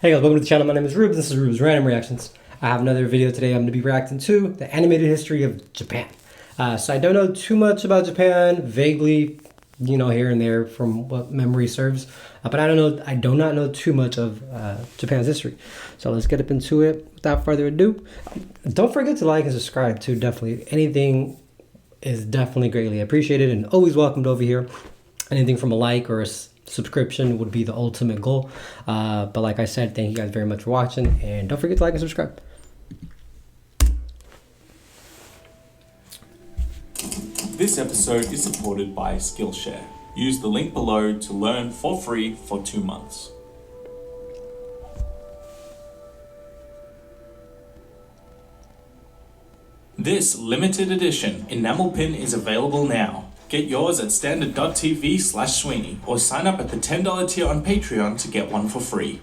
Hey guys, welcome to the channel. My name is Ruebz. This is Ruebz Random Reactions. I have another video today. I'm going to be reacting to the animated history of Japan. So I don't know too much about Japan, vaguely, here and there from what memory serves. But I do not know too much of Japan's history. So let's get up into it. Without further ado, don't forget to like and subscribe too. Definitely, anything is definitely greatly appreciated and always welcomed over here. Anything from a like or a subscription would be the ultimate goal. But like I said, thank you guys very much for watching, and don't forget to like and subscribe. This episode is supported by Skillshare. Use the link below to learn for free for 2 months. This limited edition enamel pin is available now. Get yours at standard.tv/Sweeney or sign up at the $10 tier on Patreon to get one for free.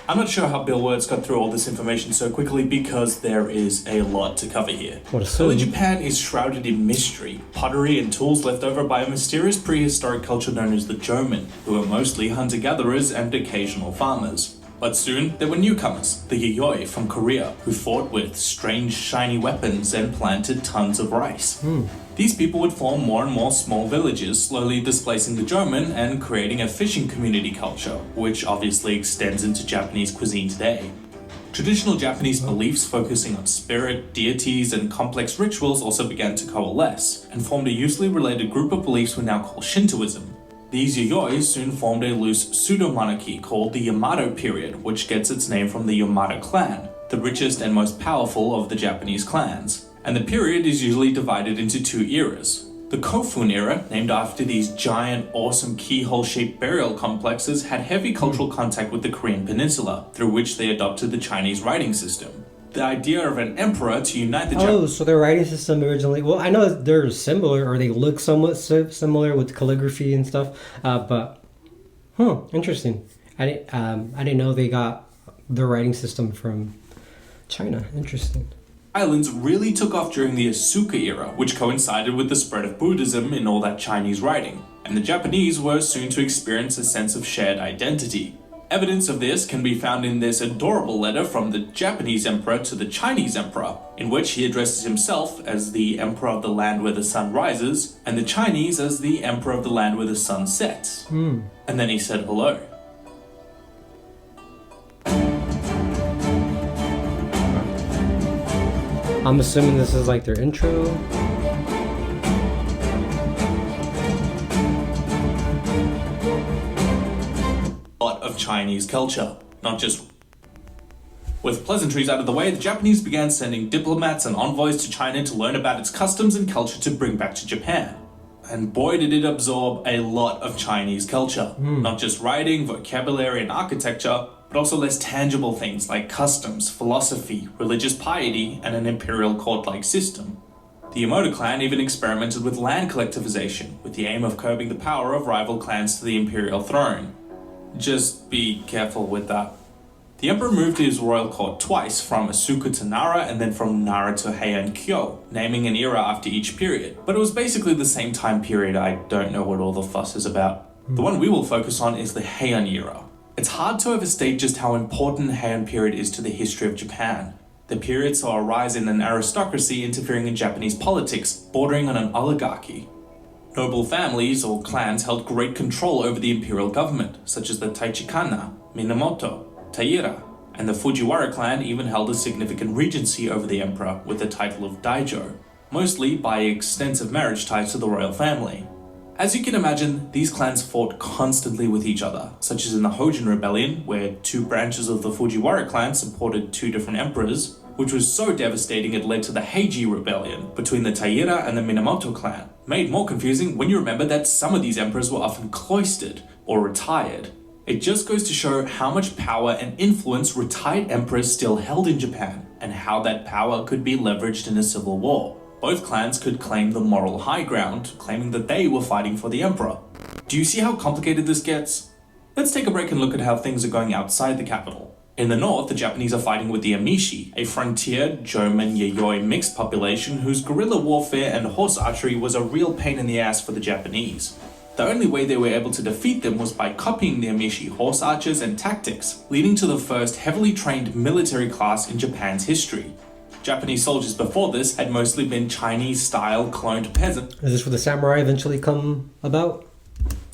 I'm not sure how Bill Wuertz got through all this information so quickly because there is a lot to cover here. Early Japan is shrouded in mystery, pottery and tools left over by a mysterious prehistoric culture known as the Jomon, who were mostly hunter-gatherers and occasional farmers. But soon, there were newcomers, the Yayoi from Korea, who fought with strange shiny weapons and planted tons of rice. These people would form more and more small villages, slowly displacing the Jomon and creating a fishing community culture, which obviously extends into Japanese cuisine today. Traditional Japanese beliefs focusing on spirit, deities, and complex rituals also began to coalesce, and formed a usually related group of beliefs we now call Shintoism. These Yayoi soon formed a loose pseudo-monarchy called the Yamato period, which gets its name from the Yamato clan, the richest and most powerful of the Japanese clans. And the period is usually divided into 2 eras. The Kofun era, named after these giant, awesome keyhole-shaped burial complexes, had heavy cultural contact with the Korean peninsula, through which they adopted the Chinese writing system. The idea of an emperor to unite the Japanese... So their writing system originally... Well, I know they're similar, or they look somewhat similar with calligraphy and stuff, but... interesting. I didn't know they got their writing system from China. Interesting. Islands really took off during the Asuka era, which coincided with the spread of Buddhism in all that Chinese writing, and the Japanese were soon to experience a sense of shared identity. Evidence of this can be found in this adorable letter from the Japanese emperor to the Chinese emperor, in which he addresses himself as the emperor of the land where the sun rises, and the Chinese as the emperor of the land where the sun sets. And then he said hello. I'm assuming this is like their intro. Of Chinese culture, not just... With pleasantries out of the way, the Japanese began sending diplomats and envoys to China to learn about its customs and culture to bring back to Japan. And boy did it absorb a lot of Chinese culture, not just writing, vocabulary and architecture, but also less tangible things like customs, philosophy, religious piety, and an imperial court-like system. The Yamato clan even experimented with land collectivization, with the aim of curbing the power of rival clans to the imperial throne. Just be careful with that. The emperor moved his royal court twice, from Asuka to Nara and then from Nara to Heian Kyo, naming an era after each period. But it was basically the same time period. I don't know what all the fuss is about. The one we will focus on is the Heian era. It's hard to overstate just how important the Heian period is to the history of Japan. The period saw a rise in an aristocracy interfering in Japanese politics, bordering on an oligarchy. Noble families or clans held great control over the imperial government, such as the Taichikana, Minamoto, Taira, and the Fujiwara clan even held a significant regency over the emperor with the title of Daijo, mostly by extensive marriage ties to the royal family. As you can imagine, these clans fought constantly with each other, such as in the Hojin Rebellion, where 2 branches of the Fujiwara clan supported 2 different emperors, which was so devastating it led to the Heiji Rebellion between the Taira and the Minamoto clan. Made more confusing when you remember that some of these emperors were often cloistered or retired. It just goes to show how much power and influence retired emperors still held in Japan, and how that power could be leveraged in a civil war. Both clans could claim the moral high ground, claiming that they were fighting for the emperor. Do you see how complicated this gets? Let's take a break and look at how things are going outside the capital. In the north, the Japanese are fighting with the Amishi, a frontier Jomon Yayoi mixed population whose guerrilla warfare and horse archery was a real pain in the ass for the Japanese. The only way they were able to defeat them was by copying the Emishi horse archers and tactics, leading to the first heavily trained military class in Japan's history. Japanese soldiers before this had mostly been Chinese-style cloned peasants Is this where the samurai eventually come about?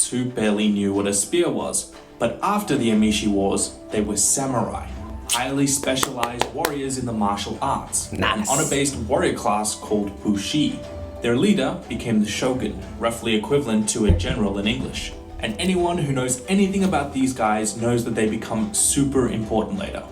who barely knew what a spear was. But after the Emishi Wars, they were samurai, highly specialized warriors in the martial arts, an Nice. honor-based warrior class called Bushi. Their leader became the shogun, roughly equivalent to a general in English. And anyone who knows anything about these guys knows that they become super important later.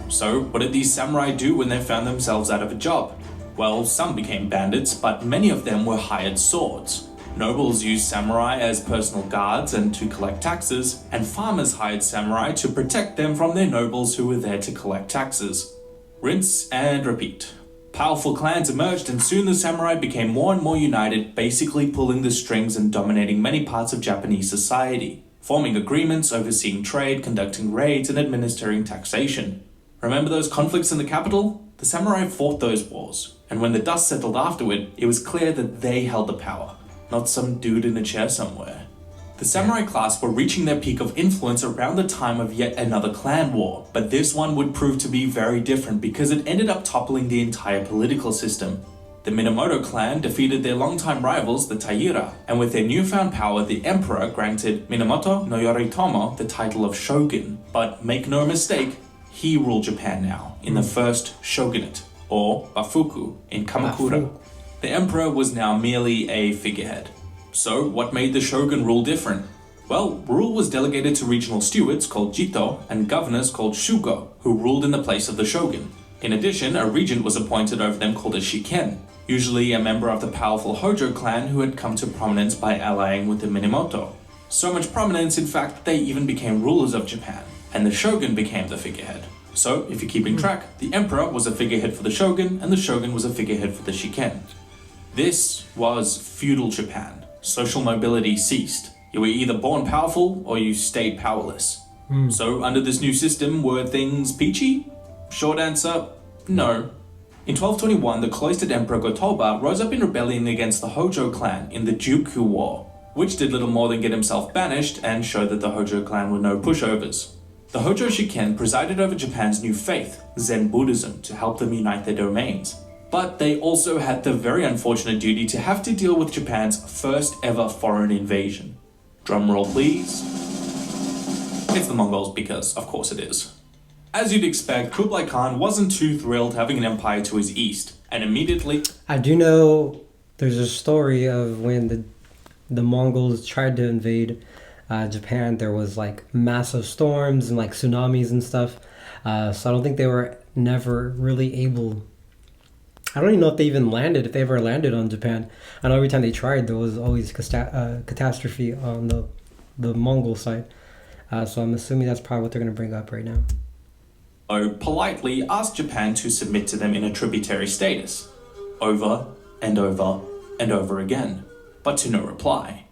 So, what did these samurai do when they found themselves out of a job? Well, some became bandits, but many of them were hired swords. Nobles used samurai as personal guards and to collect taxes, and farmers hired samurai to protect them from their nobles who were there to collect taxes. Rinse and repeat. Powerful clans emerged, and soon the samurai became more and more united, basically pulling the strings and dominating many parts of Japanese society, forming agreements, overseeing trade, conducting raids, and administering taxation. Remember those conflicts in the capital? The samurai fought those wars, and when the dust settled afterward, it was clear that they held the power, not some dude in a chair somewhere. The samurai class were reaching their peak of influence around the time of yet another clan war, but this one would prove to be very different because it ended up toppling the entire political system. The Minamoto clan defeated their longtime rivals, the Taira, and with their newfound power, the emperor granted Minamoto no Yoritomo the title of shogun. But make no mistake, he ruled Japan now, in the first shogunate, or Bafuku, in Kamakura. Bafuku. The emperor was now merely a figurehead. So, what made the shogun rule different? Well, rule was delegated to regional stewards called Jito and governors called Shugo, who ruled in the place of the shogun. In addition, a regent was appointed over them called a shiken, usually a member of the powerful Hojo clan who had come to prominence by allying with the Minamoto. So much prominence, in fact, that they even became rulers of Japan, and the shogun became the figurehead. So, if you're keeping track, the emperor was a figurehead for the shogun, and the shogun was a figurehead for the shiken. This was feudal Japan. Social mobility ceased. You were either born powerful or you stayed powerless. So under this new system, were things peachy? Short answer, no. In 1221, the cloistered emperor Go-Toba rose up in rebellion against the Hojo clan in the Jukku War, which did little more than get himself banished and show that the Hojo clan were no pushovers. The Hojo Shiken presided over Japan's new faith, Zen Buddhism, to help them unite their domains. But they also had the very unfortunate duty to have to deal with Japan's first ever foreign invasion. Drumroll please. It's the Mongols because, of course it is. As you'd expect, Kublai Khan wasn't too thrilled having an empire to his east, and immediately... I do know there's a story of when the Mongols tried to invade Japan, there was like massive storms and like tsunamis and stuff. So I don't think they were never really able... I don't even know if they even landed, if they ever landed on Japan. I know every time they tried, there was always catastrophe on the Mongol side. So I'm assuming that's probably what they're going to bring up right now. Politely asked Japan to submit to them in a tributary status, over and over and over again, but to no reply.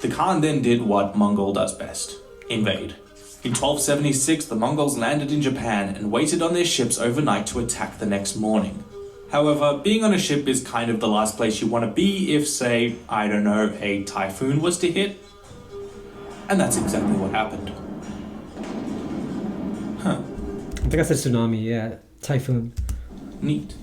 The Khan then did what Mongol does best, invade. In 1276, the Mongols landed in Japan and waited on their ships overnight to attack the next morning. However, being on a ship is kind of the last place you want to be if, say, I don't know, a typhoon was to hit. And that's exactly what happened. Huh. I think I said tsunami, yeah. Typhoon. Neat.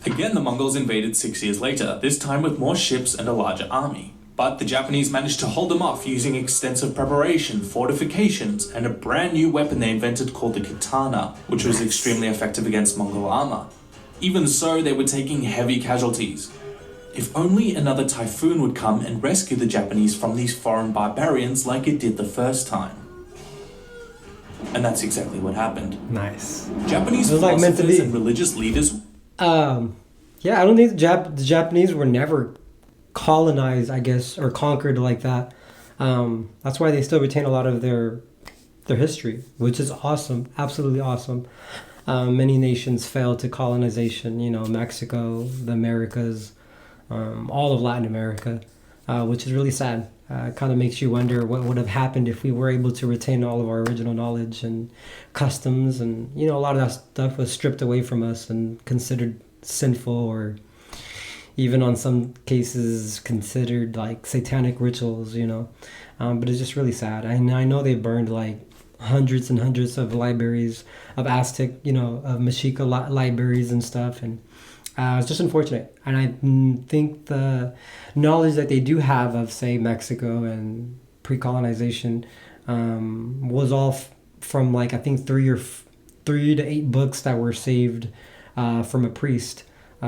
Again, the Mongols invaded 6 years later, this time with more ships and a larger army. But the Japanese managed to hold them off using extensive preparation, fortifications, and a brand new weapon they invented called the katana, which was extremely effective against Mongol armor. Even so, they were taking heavy casualties. If only another typhoon would come and rescue the Japanese from these foreign barbarians like it did the first time. And that's exactly what happened. Nice. Japanese It was like meant to philosophers be. and religious leaders... Yeah, I don't think the Japanese were never colonized, I guess, or conquered like that. That's why they still retain a lot of their history, which is awesome, absolutely awesome. Many nations failed to colonization, Mexico, the Americas, all of Latin America, which is really sad. It kind of makes you wonder what would have happened if we were able to retain all of our original knowledge and customs, and a lot of that stuff was stripped away from us and considered sinful or even on some cases considered like satanic rituals, you know. But it's just really sad. I know they burned like hundreds and hundreds of libraries of Aztec, you know, of Mexica libraries and stuff, and it's just unfortunate. And I think the knowledge that they do have of, say, Mexico and pre-colonization was all from like, I think 3 to 8 books that were saved from a priest.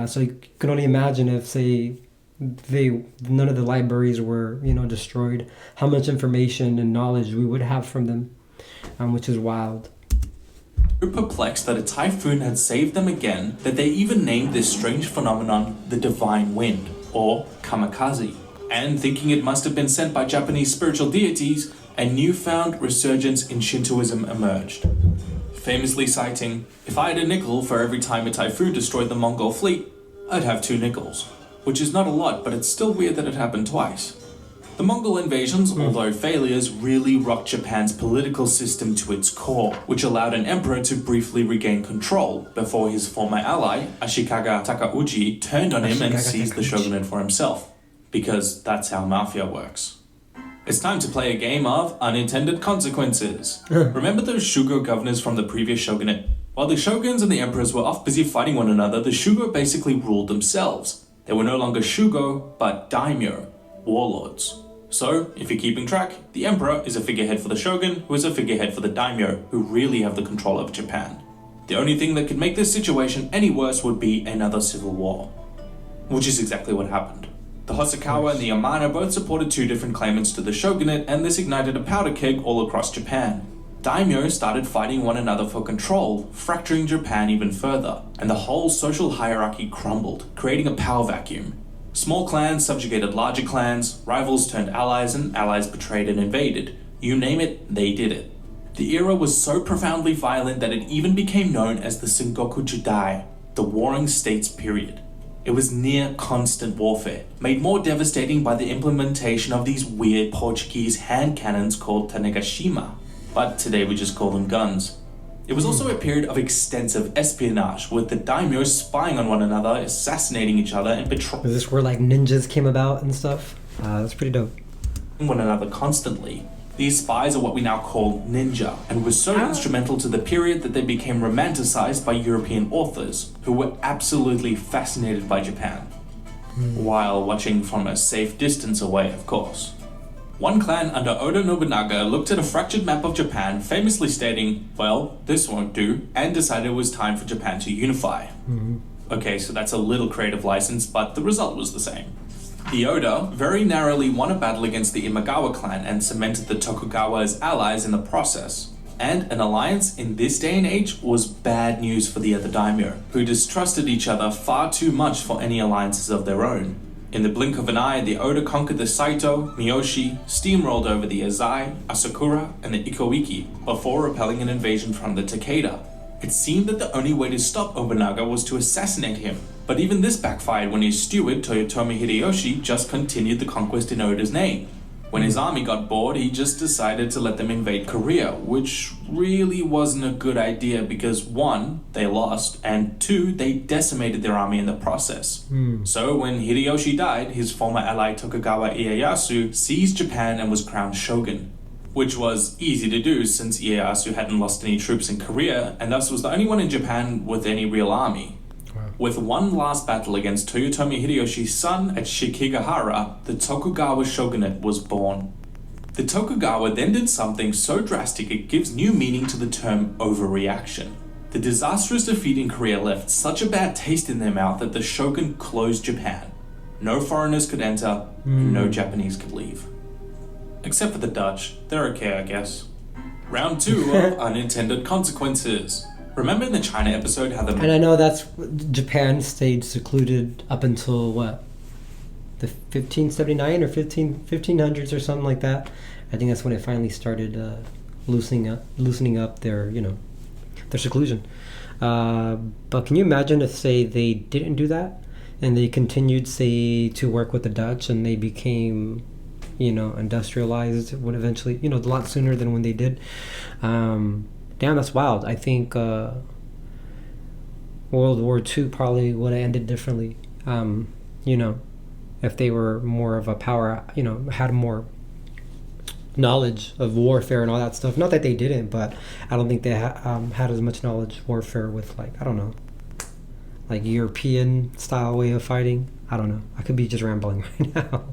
So you can only imagine if, say, none of the libraries were, you know, destroyed, how much information and knowledge we would have from them, which is wild. So perplexed that a typhoon had saved them again that they even named this strange phenomenon the Divine Wind, or kamikaze. And thinking it must have been sent by Japanese spiritual deities, a newfound resurgence in Shintoism emerged. Famously citing, "If I had a nickel for every time a typhoon destroyed the Mongol fleet, I'd have 2 nickels." Which is not a lot, but it's still weird that it happened twice. The Mongol invasions, although failures, really rocked Japan's political system to its core, which allowed an emperor to briefly regain control before his former ally, Ashikaga Takauji, turned on him and seized the shogunate for himself. Because that's how mafia works. It's time to play a game of unintended consequences. Remember those Shugo governors from the previous shogunate? While the shoguns and the emperors were off busy fighting one another, the Shugo basically ruled themselves. They were no longer Shugo, but daimyo, warlords. So, if you're keeping track, the emperor is a figurehead for the shogun, who is a figurehead for the daimyo, who really have the control of Japan. The only thing that could make this situation any worse would be another civil war. Which is exactly what happened. The Hosokawa and the Yamano both supported 2 different claimants to the shogunate, and this ignited a powder keg all across Japan. Daimyo started fighting one another for control, fracturing Japan even further, and the whole social hierarchy crumbled, creating a power vacuum. Small clans subjugated larger clans, rivals turned allies, and allies betrayed and invaded. You name it, they did it. The era was so profoundly violent that it even became known as the Sengoku Jidai, the Warring States period. It was near constant warfare, made more devastating by the implementation of these weird Portuguese hand cannons called Tanegashima, but today we just call them guns. It was also a period of extensive espionage, with the daimyo spying on one another, assassinating each other, and betraying Is this where like ninjas came about and stuff? That's pretty dope. one another constantly. These spies are what we now call ninja, and were so instrumental to the period that they became romanticized by European authors, who were absolutely fascinated by Japan. While watching from a safe distance away, of course. One clan under Oda Nobunaga looked at a fractured map of Japan, famously stating, "Well, this won't do," and decided it was time for Japan to unify. Okay, so that's a little creative license, but the result was the same. The Oda very narrowly won a battle against the Imagawa clan and cemented the Tokugawa as allies in the process. And an alliance in this day and age was bad news for the other daimyo, who distrusted each other far too much for any alliances of their own. In the blink of an eye, the Oda conquered the Saito, Miyoshi, steamrolled over the Azai, Asakura, and the Ikoiki before repelling an invasion from the Takeda. It seemed that the only way to stop Nobunaga was to assassinate him, but even this backfired when his steward, Toyotomi Hideyoshi, just continued the conquest in Oda's name. When his army got bored, he just decided to let them invade Korea, which really wasn't a good idea because 1, they lost, and 2, they decimated their army in the process. So when Hideyoshi died, his former ally Tokugawa Ieyasu seized Japan and was crowned shogun. Which was easy to do since Ieyasu hadn't lost any troops in Korea, and thus was the only one in Japan with any real army. With one last battle against Toyotomi Hideyoshi's son at Shikigahara, the Tokugawa shogunate was born. The Tokugawa then did something so drastic it gives new meaning to the term overreaction. The disastrous defeat in Korea left such a bad taste in their mouth that the shogun closed Japan. No foreigners could enter, and no Japanese could leave. Except for the Dutch. They're okay, I guess. Round 2 of unintended consequences. Remember in the China episode how the... And I know that's... Japan stayed secluded up until, what? The 1579 or 1500s or something like that. I think that's when it finally started loosening up their, you know, their seclusion. But can you imagine if, say, they didn't do that? And they continued, say, to work with the Dutch and they became... you know, industrialized would eventually, you know, a lot sooner than when they did. Damn, that's wild. I think World War II probably would have ended differently. you know, if they were more of a power, you know, had more knowledge of warfare and all that stuff. Not that they didn't, but I don't think they had as much knowledge warfare with, like, I don't know, like European style way of fighting. I don't know. I could be just rambling right now.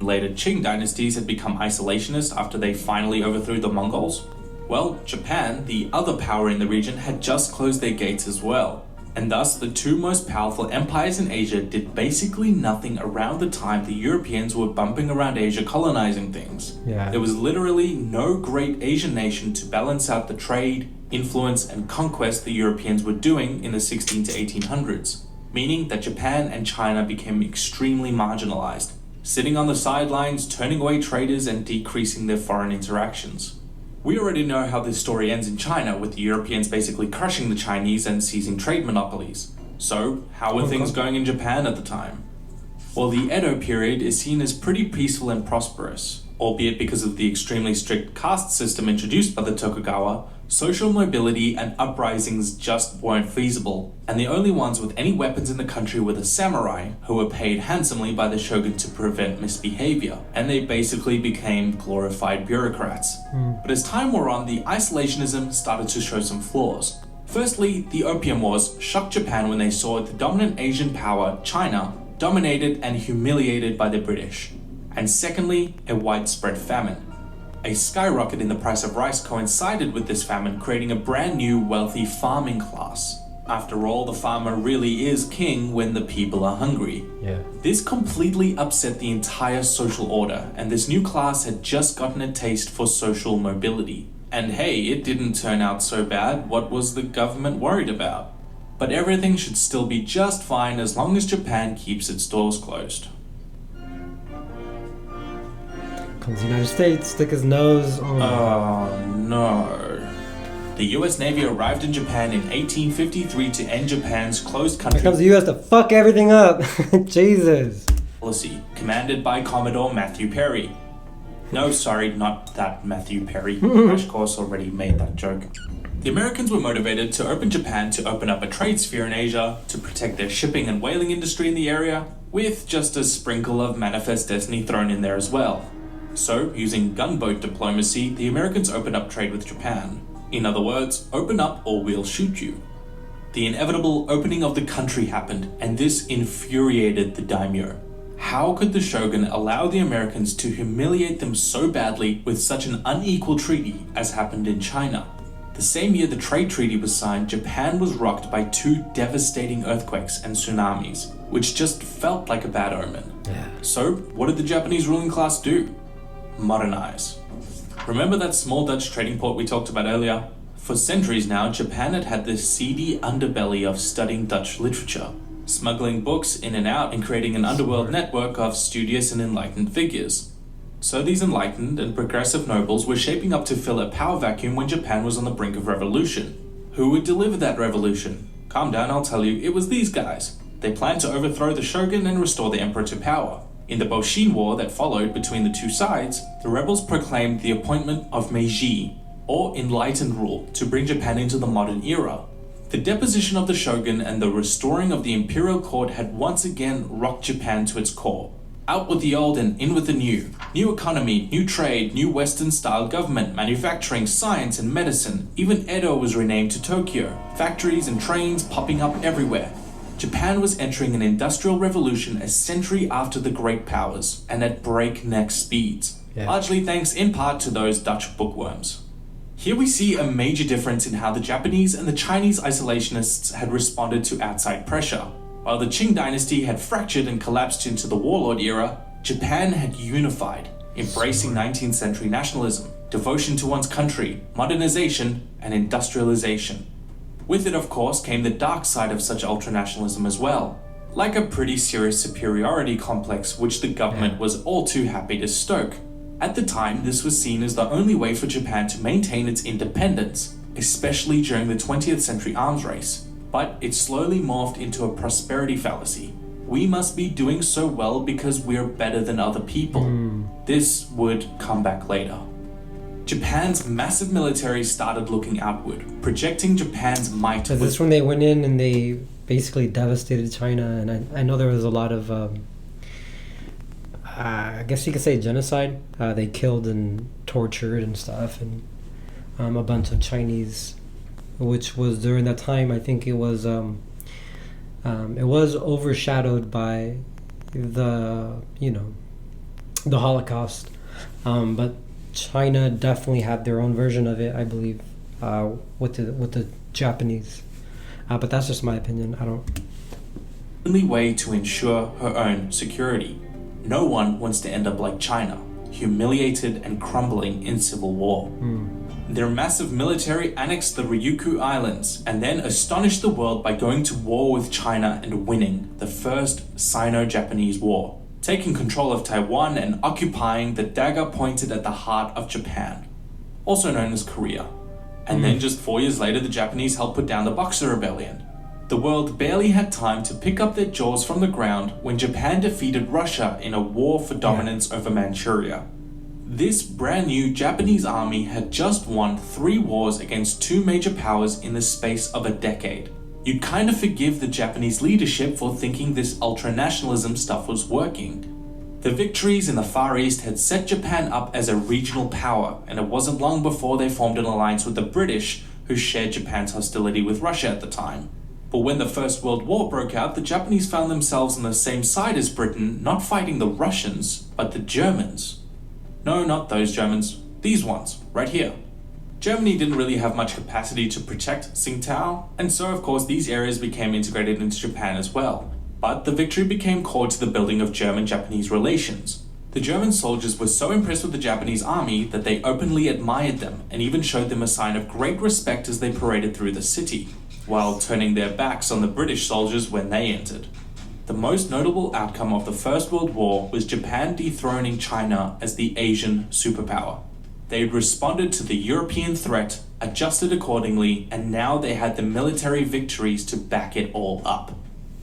Later Qing dynasties had become isolationist after they finally overthrew the Mongols. Well, Japan, the other power in the region, had just closed their gates as well. And thus, the two most powerful empires in Asia did basically nothing around the time the Europeans were bumping around Asia colonizing things. Yeah. There was literally no great Asian nation to balance out the trade, influence, and conquest the Europeans were doing in the 16 to 1800s, meaning that Japan and China became extremely marginalized, sitting on the sidelines, turning away traders, and decreasing their foreign interactions. We already know how this story ends in China, with the Europeans basically crushing the Chinese and seizing trade monopolies. So, how were things going in Japan at the time? Well, the Edo period is seen as pretty peaceful and prosperous, albeit because of the extremely strict caste system introduced by the Tokugawa. Social mobility and uprisings just weren't feasible, and the only ones with any weapons in the country were the samurai, who were paid handsomely by the shogun to prevent misbehavior, and they basically became glorified bureaucrats. But as time wore on, the isolationism started to show some flaws. Firstly, the Opium Wars shocked Japan when they saw the dominant Asian power, China, dominated and humiliated by the British. And secondly, a widespread famine. A skyrocket in the price of rice coincided with this famine, creating a brand new wealthy farming class. After all, the farmer really is king when the people are hungry. Yeah. This completely upset the entire social order, and this new class had just gotten a taste for social mobility. And hey, it didn't turn out so bad. What was the government worried about? But everything should still be just fine as long as Japan keeps its doors closed. Comes the United States, stick his nose on. Oh no. The US Navy arrived in Japan in 1853 to end Japan's closed country Here comes the U.S. to fuck everything up. Jesus. policy, commanded by Commodore Matthew Perry. No, sorry, not that Matthew Perry. Crash Course already made that joke. The Americans were motivated to open Japan to open up a trade sphere in Asia, to protect their shipping and whaling industry in the area, with just a sprinkle of manifest destiny thrown in there as well. So, using gunboat diplomacy, the Americans opened up trade with Japan. In other words, open up or we'll shoot you. The inevitable opening of the country happened, and this infuriated the daimyo. How could the shogun allow the Americans to humiliate them so badly with such an unequal treaty as happened in China? The same year the trade treaty was signed, Japan was rocked by two devastating earthquakes and tsunamis, which just felt like a bad omen. Yeah. So, what did the Japanese ruling class do? Modernize. Remember that small Dutch trading port we talked about earlier? For centuries now, Japan had had this seedy underbelly of studying Dutch literature, smuggling books in and out and creating an underworld network of studious and enlightened figures. So these enlightened and progressive nobles were shaping up to fill a power vacuum when Japan was on the brink of revolution. Who would deliver that revolution? Calm down, I'll tell you, it was these guys. They planned to overthrow the shogun and restore the emperor to power. In the Boshin War that followed between the two sides, the rebels proclaimed the appointment of Meiji, or enlightened rule, to bring Japan into the modern era. The deposition of the shogun and the restoring of the imperial court had once again rocked Japan to its core. Out with the old and in with the new. New economy, new trade, new Western-style government, manufacturing, science and medicine. Even Edo was renamed to Tokyo. Factories and trains popping up everywhere. Japan was entering an industrial revolution a century after the great powers, and at breakneck speeds. Yeah. Largely thanks in part to those Dutch bookworms. Here we see a major difference in how the Japanese and the Chinese isolationists had responded to outside pressure. While the Qing dynasty had fractured and collapsed into the warlord era, Japan had unified, embracing 19th century nationalism, devotion to one's country, modernization, and industrialization. With it, of course, came the dark side of such ultranationalism as well, like a pretty serious superiority complex which the government was all too happy to stoke. At the time, this was seen as the only way for Japan to maintain its independence, especially during the 20th century arms race. But it slowly morphed into a prosperity fallacy. We must be doing so well because we're better than other people. This would come back later. Japan's massive military started looking outward, projecting Japan's might. Is this when they went in and they basically devastated China, and I know there was a lot of, I guess you could say genocide. They killed and tortured and stuff, and a bunch of Chinese, which was during that time. I think it was overshadowed by the the Holocaust, but China definitely had their own version of it, I believe, with the Japanese. But that's just my opinion. I don't. Only way to ensure her own security. No one wants to end up like China, humiliated and crumbling in civil war. Their massive military annexed the Ryukyu Islands and then astonished the world by going to war with China and winning the First Sino-Japanese War, taking control of Taiwan and occupying the dagger pointed at the heart of Japan, also known as Korea. And then just 4 years later, the Japanese helped put down the Boxer Rebellion. The world barely had time to pick up their jaws from the ground when Japan defeated Russia in a war for dominance over Manchuria. This brand new Japanese army had just won 3 wars against 2 major powers in the space of a decade. You'd kind of forgive the Japanese leadership for thinking this ultra-nationalism stuff was working. The victories in the Far East had set Japan up as a regional power, and it wasn't long before they formed an alliance with the British, who shared Japan's hostility with Russia at the time. But when the First World War broke out, the Japanese found themselves on the same side as Britain, not fighting the Russians, but the Germans. No, not those Germans. These ones, right here. Germany didn't really have much capacity to protect Tsingtao, and so of course these areas became integrated into Japan as well. But the victory became core to the building of German-Japanese relations. The German soldiers were so impressed with the Japanese army that they openly admired them and even showed them a sign of great respect as they paraded through the city, while turning their backs on the British soldiers when they entered. The most notable outcome of the First World War was Japan dethroning China as the Asian superpower. They had responded to the European threat, adjusted accordingly, and now they had the military victories to back it all up.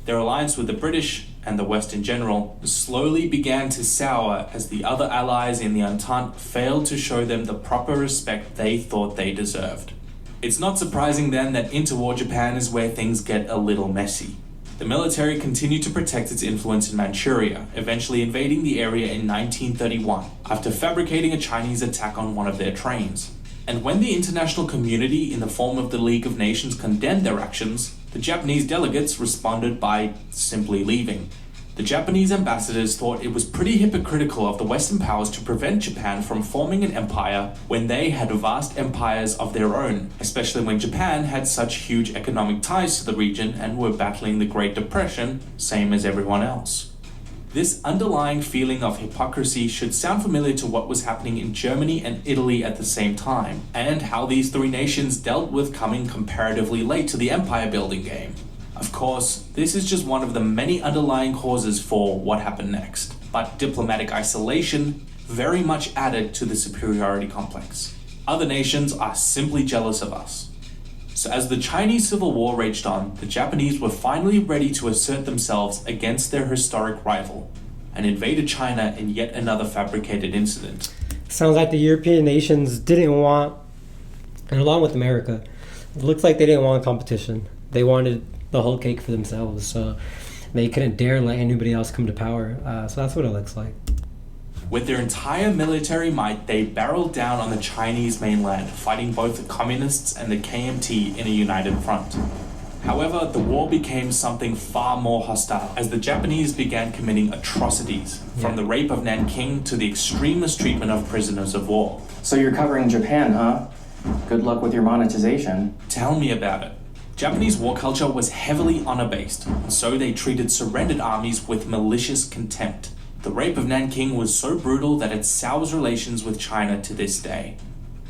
Their alliance with the British, and the West in general, slowly began to sour as the other allies in the Entente failed to show them the proper respect they thought they deserved. It's not surprising then that interwar Japan is where things get a little messy. The military continued to protect its influence in Manchuria, eventually invading the area in 1931 after fabricating a Chinese attack on one of their trains. And when the international community in the form of the League of Nations condemned their actions, the Japanese delegates responded by simply leaving. The Japanese ambassadors thought it was pretty hypocritical of the Western powers to prevent Japan from forming an empire when they had vast empires of their own, especially when Japan had such huge economic ties to the region and were battling the Great Depression, same as everyone else. This underlying feeling of hypocrisy should sound familiar to what was happening in Germany and Italy at the same time, and how these 3 nations dealt with coming comparatively late to the empire building game. Of course, this is just one of the many underlying causes for what happened next, but diplomatic isolation very much added to the superiority complex. Other nations are simply jealous of us. So as the Chinese Civil War raged on, the Japanese were finally ready to assert themselves against their historic rival, and invaded China in yet another fabricated incident. Sounds like the European nations didn't want, and along with America, it looks like they didn't want competition. They wanted the whole cake for themselves, so they couldn't dare let anybody else come to power. So that's what it looks like. With their entire military might, they barreled down on the Chinese mainland, fighting both the communists and the KMT in a united front. However, the war became something far more hostile as the Japanese began committing atrocities, from the rape of Nanking to the extreme mistreatment of prisoners of war. So you're covering Japan, huh? Good luck with your monetization. Tell me about it. Japanese war culture was heavily honor-based, and so they treated surrendered armies with malicious contempt. The rape of Nanking was so brutal that it sours relations with China to this day.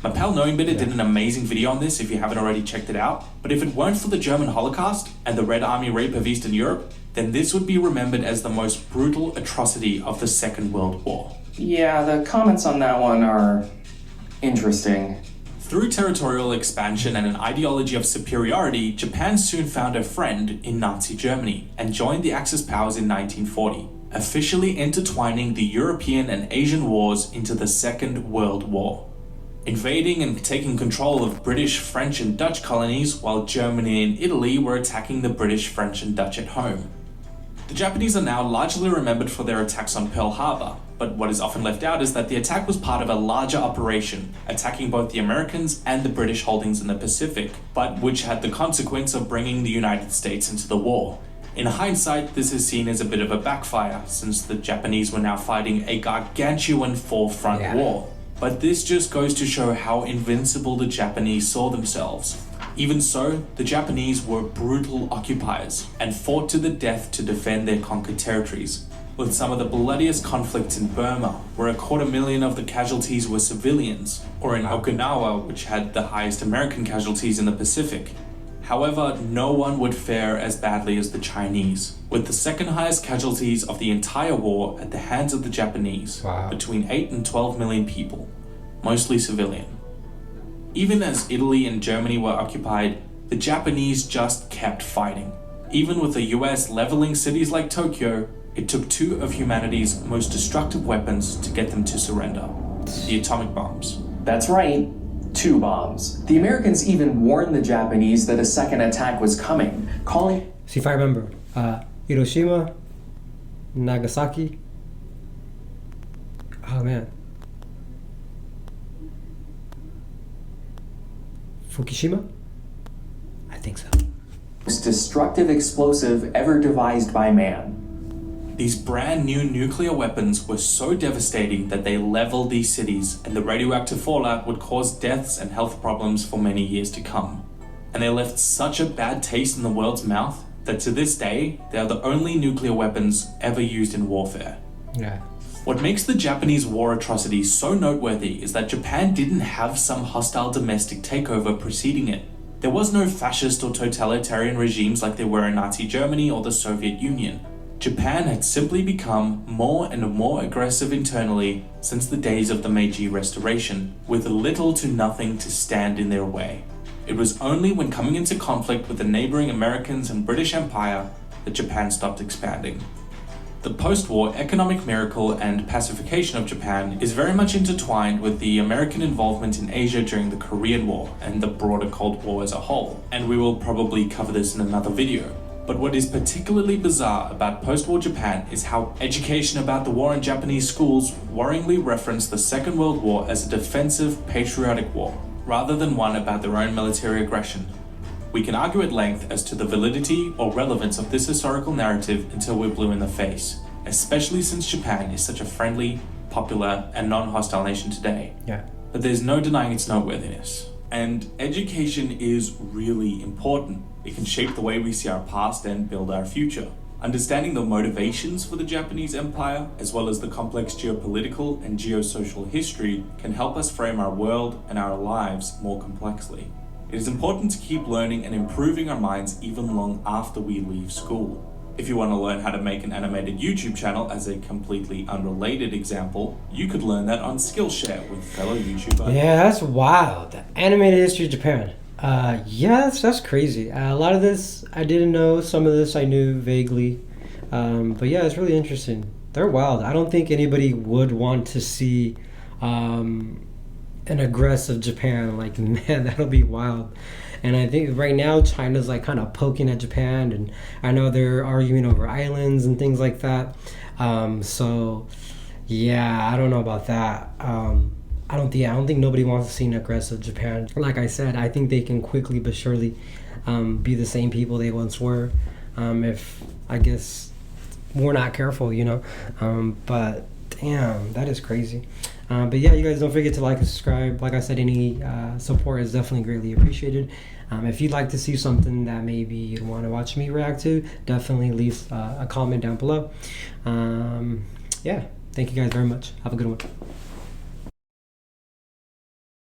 My pal Knowingbitter did an amazing video on this if you haven't already checked it out, but if it weren't for the German Holocaust and the Red Army rape of Eastern Europe, then this would be remembered as the most brutal atrocity of the Second World War. Yeah, the comments on that one are interesting. Through territorial expansion and an ideology of superiority, Japan soon found a friend in Nazi Germany and joined the Axis powers in 1940, officially intertwining the European and Asian wars into the Second World War. invading and taking control of British, French, and Dutch colonies, while Germany and Italy were attacking the British, French, and Dutch at home. The Japanese are now largely remembered for their attacks on Pearl Harbor, but what is often left out is that the attack was part of a larger operation, attacking both the Americans and the British holdings in the Pacific, but which had the consequence of bringing the United States into the war. In hindsight, this is seen as a bit of a backfire, since the Japanese were now fighting a gargantuan four-front war. But this just goes to show how invincible the Japanese saw themselves. Even so, the Japanese were brutal occupiers and fought to the death to defend their conquered territories, with some of the bloodiest conflicts in Burma, where 250,000 of the casualties were civilians, or in Okinawa, which had the highest American casualties in the Pacific. However, no one would fare as badly as the Chinese, with the second highest casualties of the entire war at the hands of the Japanese, between 8 and 12 million people, mostly civilian. Even as Italy and Germany were occupied, the Japanese just kept fighting. Even with the US leveling cities like Tokyo, it took two of humanity's most destructive weapons to get them to surrender: the atomic bombs. That's right, 2 bombs. The Americans even warned the Japanese that a second attack was coming, calling... See if I remember. Hiroshima, Nagasaki. Oh man. Fukushima? I think so. ...most destructive explosive ever devised by man. These brand new nuclear weapons were so devastating that they leveled these cities, and the radioactive fallout would cause deaths and health problems for many years to come. And they left such a bad taste in the world's mouth that to this day, they are the only nuclear weapons ever used in warfare. Yeah. What makes the Japanese war atrocities so noteworthy is that Japan didn't have some hostile domestic takeover preceding it. There was no fascist or totalitarian regimes like there were in Nazi Germany or the Soviet Union. Japan had simply become more and more aggressive internally since the days of the Meiji Restoration, with little to nothing to stand in their way. It was only when coming into conflict with the neighboring Americans and British Empire that Japan stopped expanding. The post-war economic miracle and pacification of Japan is very much intertwined with the American involvement in Asia during the Korean War and the broader Cold War as a whole, and we will probably cover this in another video. But what is particularly bizarre about post-war Japan is how education about the war in Japanese schools worryingly referenced the Second World War as a defensive, patriotic war, rather than one about their own military aggression. We can argue at length as to the validity or relevance of this historical narrative until we're blue in the face, especially since Japan is such a friendly, popular, and non-hostile nation today. Yeah. But there's no denying its noteworthiness. And education is really important. It can shape the way we see our past and build our future. Understanding the motivations for the Japanese Empire, as well as the complex geopolitical and geosocial history, can help us frame our world and our lives more complexly. It is important to keep learning and improving our minds even long after we leave school. If you want to learn how to make an animated YouTube channel as a completely unrelated example, you could learn that on Skillshare with fellow YouTuber. Yeah, that's wild. The animated history of Japan. Yeah, that's crazy. A lot of this I didn't know. Some of this I knew vaguely. But yeah, it's really interesting. They're wild. I don't think anybody would want to see an aggressive Japan. Like, man, that'll be wild. And I think right now China's like kind of poking at Japan, and I know they're arguing over islands and things like that. So yeah, I don't know about that. I don't think nobody wants to see an aggressive Japan. Like I said, I think they can quickly but surely be the same people they once were, if I guess we're not careful, you know. But damn, that is crazy. But yeah, you guys don't forget to like and subscribe. Like I said, any support is definitely greatly appreciated. If you'd like to see something that maybe you'd want to watch me react to, definitely leave a comment down below. Yeah, thank you guys very much. Have a good one.